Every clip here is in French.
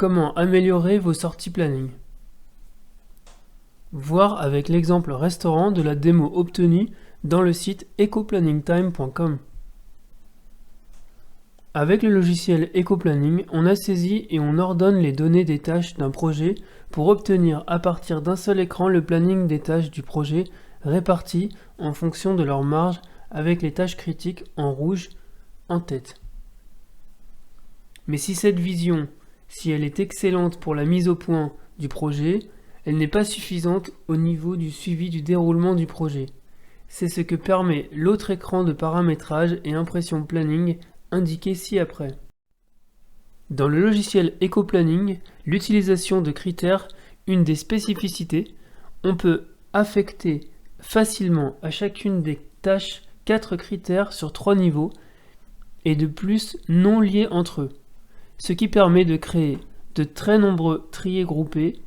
Comment améliorer vos sorties planning? Voir avec l'exemple restaurant de la démo obtenue dans le site ecoplanningtime.com. Avec le logiciel EcoPlanning, on assaisit et on ordonne les données des tâches d'un projet pour obtenir à partir d'un seul écran le planning des tâches du projet réparties en fonction de leur marge avec les tâches critiques en rouge en tête. Mais si cette vision, si elle est excellente pour la mise au point du projet, elle n'est pas suffisante au niveau du suivi du déroulement du projet. C'est ce que permet l'autre écran de paramétrage et impression planning indiqué ci-après. Dans le logiciel EcoPlanning, l'utilisation de critères, une des spécificités, on peut affecter facilement à chacune des tâches 4 critères sur 3 niveaux et de plus non liés entre eux, ce qui permet de créer de très nombreux triés groupés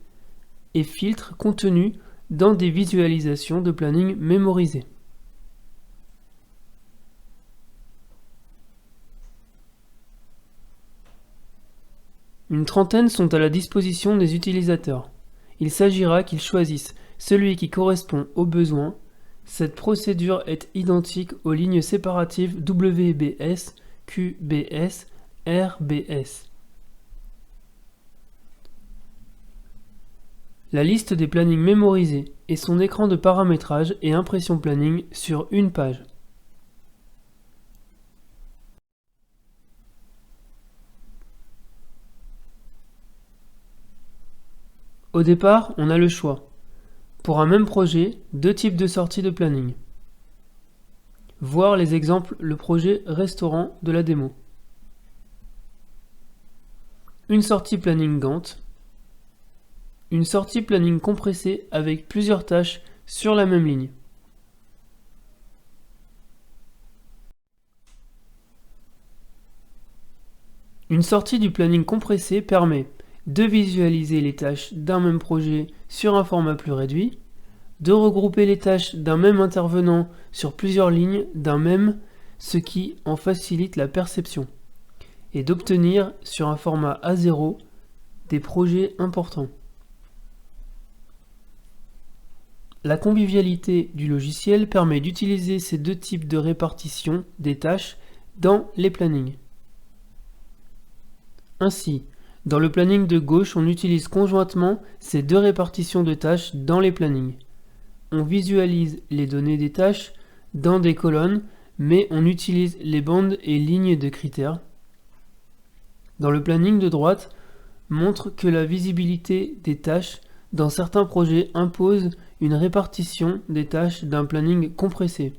et filtres contenus dans des visualisations de planning mémorisées. Une trentaine sont à la disposition des utilisateurs. Il s'agira qu'ils choisissent celui qui correspond aux besoins. Cette procédure est identique aux lignes séparatives WBS, QBS, RBS. La liste des plannings mémorisés et son écran de paramétrage et impression planning sur une page. Au départ, on a le choix. Pour un même projet, 2 types de sorties de planning. Voir les exemples le projet restaurant de la démo. Une sortie planning Gantt. Une sortie planning compressée avec plusieurs tâches sur la même ligne. Une sortie du planning compressé permet de visualiser les tâches d'un même projet sur un format plus réduit, de regrouper les tâches d'un même intervenant sur plusieurs lignes d'un même, ce qui en facilite la perception, et d'obtenir sur un format A0 des projets importants. La convivialité du logiciel permet d'utiliser ces 2 types de répartition des tâches dans les plannings. Ainsi, dans le planning de gauche, on utilise conjointement ces 2 répartitions de tâches dans les plannings. On visualise les données des tâches dans des colonnes, mais on utilise les bandes et lignes de critères. Dans le planning de droite, montre que la visibilité des tâches dans certains projets impose une répartition des tâches d'un planning compressé.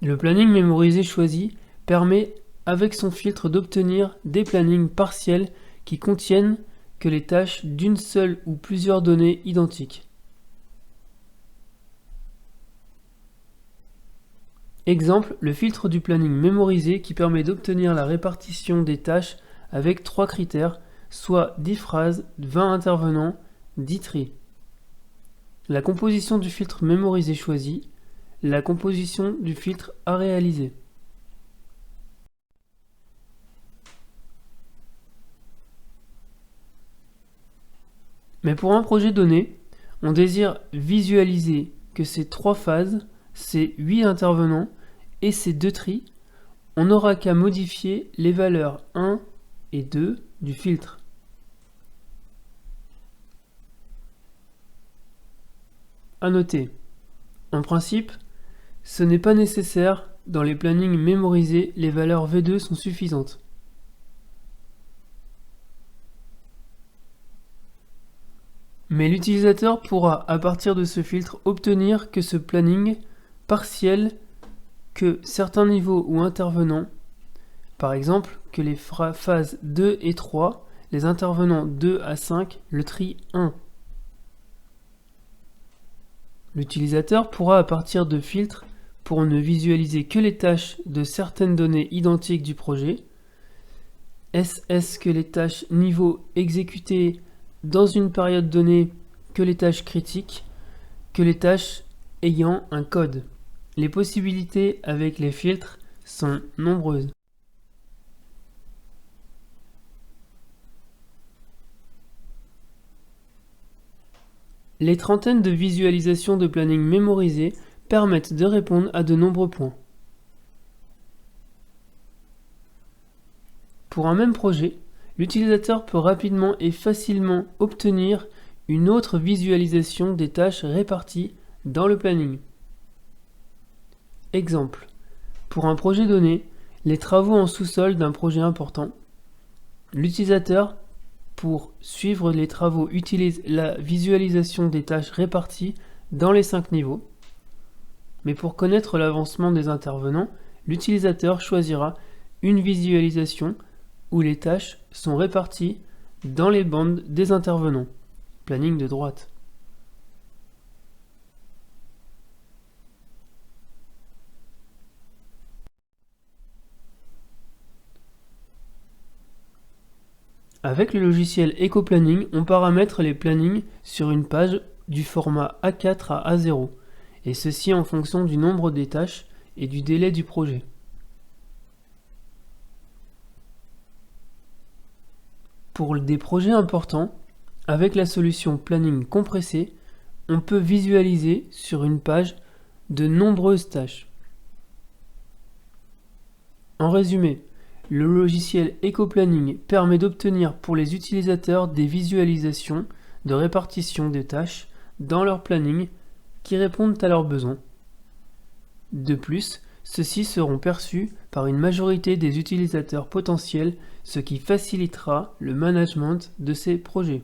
Le planning mémorisé choisi permet, avec son filtre, d'obtenir des plannings partiels qui contiennent que les tâches d'une seule ou plusieurs données identiques. Exemple, le filtre du planning mémorisé qui permet d'obtenir la répartition des tâches avec 3 critères, soit 10 phrases, 20 intervenants, 10 tris. La composition du filtre mémorisé choisi, la composition du filtre à réaliser. Mais pour un projet donné, on désire visualiser que ces 3 phases, ces 8 intervenants et ces 2 tris, on n'aura qu'à modifier les valeurs 1 et 2 du filtre. À noter, en principe, ce n'est pas nécessaire, dans les plannings mémorisés, les valeurs V2 sont suffisantes. Mais l'utilisateur pourra, à partir de ce filtre, obtenir que ce planning partiel, que certains niveaux ou intervenants, par exemple que les phases 2 et 3, les intervenants 2 à 5, le tri 1. L'utilisateur pourra, à partir de filtres, pour ne visualiser que les tâches de certaines données identiques du projet, est-ce que les tâches niveau exécutées dans une période donnée que les tâches critiques, que les tâches ayant un code. Les possibilités avec les filtres sont nombreuses. Les trentaines de visualisations de planning mémorisées permettent de répondre à de nombreux points. Pour un même projet, l'utilisateur peut rapidement et facilement obtenir une autre visualisation des tâches réparties dans le planning. Exemple. Pour un projet donné, les travaux en sous-sol d'un projet important, l'utilisateur, pour suivre les travaux, utilise la visualisation des tâches réparties dans les 5 niveaux. Mais pour connaître l'avancement des intervenants, l'utilisateur choisira une visualisation où les tâches sont réparties dans les bandes des intervenants. Planning de droite. Avec le logiciel EcoPlanning, on paramètre les plannings sur une page du format A4 à A0, et ceci en fonction du nombre des tâches et du délai du projet. Pour des projets importants, avec la solution Planning compressé, on peut visualiser sur une page de nombreuses tâches. En résumé, le logiciel EcoPlanning permet d'obtenir pour les utilisateurs des visualisations de répartition des tâches dans leur planning qui répondent à leurs besoins. De plus, ceux-ci seront perçus par une majorité des utilisateurs potentiels, ce qui facilitera le management de ces projets.